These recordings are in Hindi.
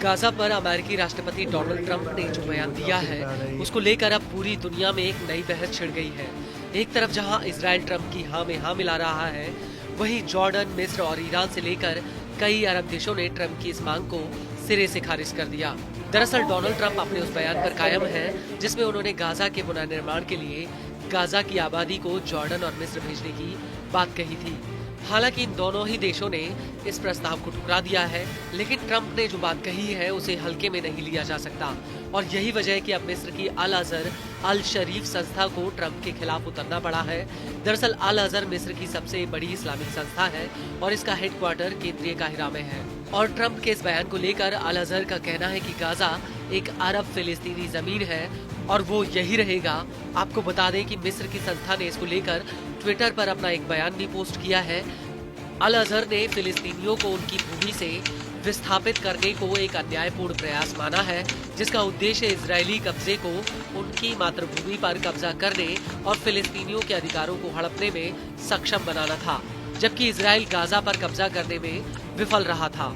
गाजा पर अमेरिकी राष्ट्रपति डोनाल्ड ट्रंप ने जो बयान दिया है, उसको लेकर अब पूरी दुनिया में एक नई बहस छिड़ गई है। एक तरफ जहां इजराइल ट्रंप की हाँ में हाँ मिला रहा है, वहीं जॉर्डन, मिस्र और ईरान से लेकर कई अरब देशों ने ट्रंप की इस मांग को सिरे से खारिज कर दिया। दरअसल डोनाल्ड ट्रंप अपने उस बयान पर कायम है जिसमें उन्होंने गाजा के पुनर्निर्माण के लिए गाजा की आबादी को जॉर्डन और मिस्र भेजने की बात कही थी। हालांकि इन दोनों ही देशों ने इस प्रस्ताव को ठुकरा दिया है, लेकिन ट्रंप ने जो बात कही है उसे हल्के में नहीं लिया जा सकता और यही वजह है कि अब मिस्र की अल अजहर अल शरीफ संस्था को ट्रंप के खिलाफ उतरना पड़ा है। दरअसल अल अजहर मिस्र की सबसे बड़ी इस्लामिक संस्था है और इसका हेडक्वार्टर केंद्रीय काहिरा में है। और ट्रंप के इस बयान को लेकर अल अजहर का कहना है कि गाजा एक अरब फिलिस्तीनी जमीन है और वो यही रहेगा। आपको बता दें कि मिस्र की संस्था ने इसको लेकर ट्विटर पर अपना एक बयान भी पोस्ट किया है। अल अजहर ने फिलिस्तीनियों को उनकी भूमि से विस्थापित करने को एक अन्यायपूर्ण प्रयास माना है, जिसका उद्देश्य इजरायली कब्जे को उनकी मातृभूमि पर कब्जा करने और फिलिस्तीनियों के अधिकारों को हड़पने में सक्षम बनाना था, जबकि इजराइल गाजा पर कब्जा करने में विफल रहा था।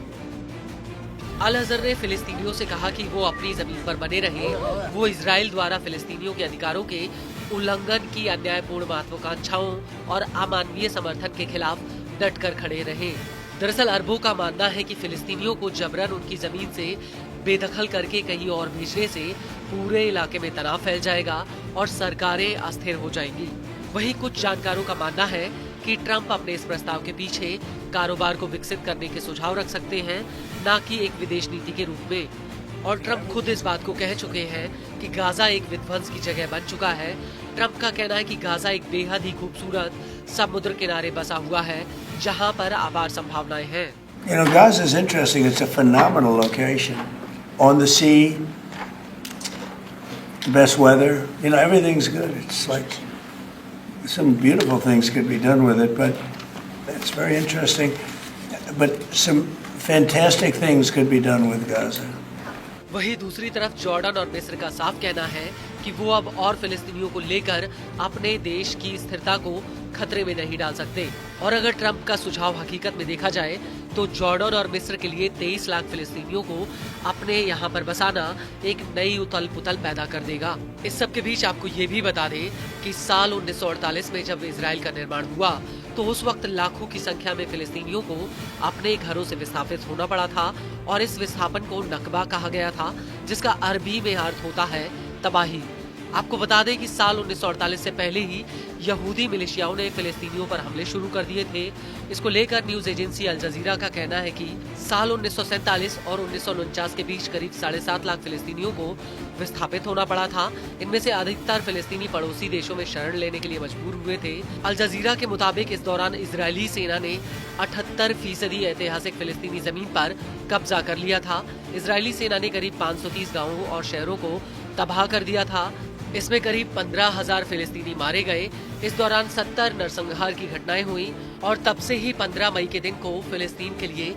अल अजहर ने फिलिस्तीनियों से कहा कि वो अपनी जमीन पर बने रहें, वो इजराइल द्वारा फिलिस्तीनियों के अधिकारों के उल्लंघन की अन्यायपूर्ण महत्वाकांक्षाओं और अमानवीय समर्थन के खिलाफ डटकर खड़े रहे। दरअसल अरबों का मानना है कि फिलिस्तीनियों को जबरन उनकी जमीन से बेदखल करके कहीं और भेजने से पूरे इलाके में तनाव फैल जाएगा और सरकारें अस्थिर हो जाएंगी। वहीं कुछ जानकारों का मानना है कि ट्रंप अपने इस प्रस्ताव के पीछे कारोबार को विकसित करने के सुझाव रख सकते हैं, न कि एक विदेश नीति के रूप में। और ट्रंप खुद इस बात को कह चुके हैं कि गाजा एक विध्वंस की जगह बन चुका है। ट्रंप का कहना है कि गाजा एक बेहद ही खूबसूरत समुद्र किनारे बसा हुआ है, जहां पर अपार संभावनाएं हैं। You know, Gaza is interesting. It's a phenomenal location on the sea, best weather. You know, everything's good. It's like some beautiful things could be done with it, but it's very interesting. But some fantastic things could be done with Gaza. वहीं दूसरी तरफ जॉर्डन और मिस्र का साफ कहना है कि वो अब और फिलिस्तीनियों को लेकर अपने देश की स्थिरता को खतरे में नहीं डाल सकते। और अगर ट्रंप का सुझाव हकीकत में देखा जाए तो जॉर्डन और मिस्र के लिए 23 लाख फिलिस्तीनियों को अपने यहाँ पर बसाना एक नई उथल पुथल पैदा कर देगा। इस सब के बीच आपको ये भी बता दें कि साल 1948 में जब इजराइल का निर्माण हुआ तो उस वक्त लाखों की संख्या में फिलिस्तीनियों को अपने घरों से विस्थापित होना पड़ा था और इस विस्थापन को नकबा कहा गया था, जिसका अरबी में अर्थ होता है तबाही। आपको बता दें कि साल 1948 से पहले ही यहूदी मिलिशियाओं ने फिलिस्तीनियों पर हमले शुरू कर दिए थे। इसको लेकर न्यूज एजेंसी अल जजीरा का कहना है कि साल 1947 और 1949 के बीच करीब 7.5 लाख फिलिस्तीनियों को विस्थापित होना पड़ा था। इनमें से अधिकतर फिलिस्तीनी पड़ोसी देशों में शरण लेने के लिए मजबूर हुए थे। अल जजीरा के मुताबिक इस दौरान इजरायली सेना ने 78% ऐतिहासिक फिलिस्तीनी जमीन पर कब्जा कर लिया था। इजरायली सेना ने करीब 530 गाँवों और शहरों को तबाह कर दिया था। इसमें करीब 15,000 फिलिस्तीनी मारे गए। इस दौरान 70 नरसंहार की घटनाएं हुई और तब से ही 15 मई के दिन को फिलिस्तीन के लिए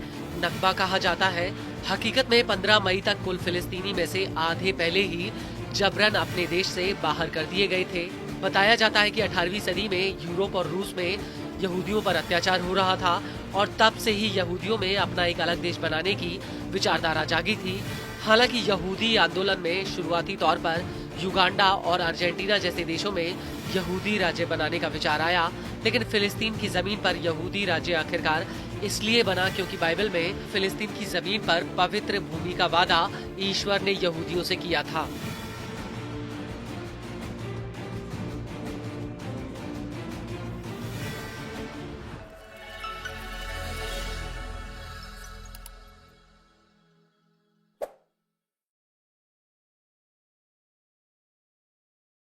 नकबा कहा जाता है। हकीकत में 15 मई तक कुल फिलिस्तीनी में से आधे पहले ही जबरन अपने देश से बाहर कर दिए गए थे। बताया जाता है कि 18वीं सदी में यूरोप और रूस में यहूदियों पर अत्याचार हो रहा था और तब से ही यहूदियों में अपना एक अलग देश बनाने की विचारधारा जागी थी। हालांकि यहूदी आंदोलन में शुरुआती तौर पर युगांडा और अर्जेंटीना जैसे देशों में यहूदी राज्य बनाने का विचार आया, लेकिन फिलिस्तीन की जमीन पर यहूदी राज्य आखिरकार इसलिए बना क्योंकि बाइबल में फिलिस्तीन की जमीन पर पवित्र भूमि का वादा ईश्वर ने यहूदियों से किया था।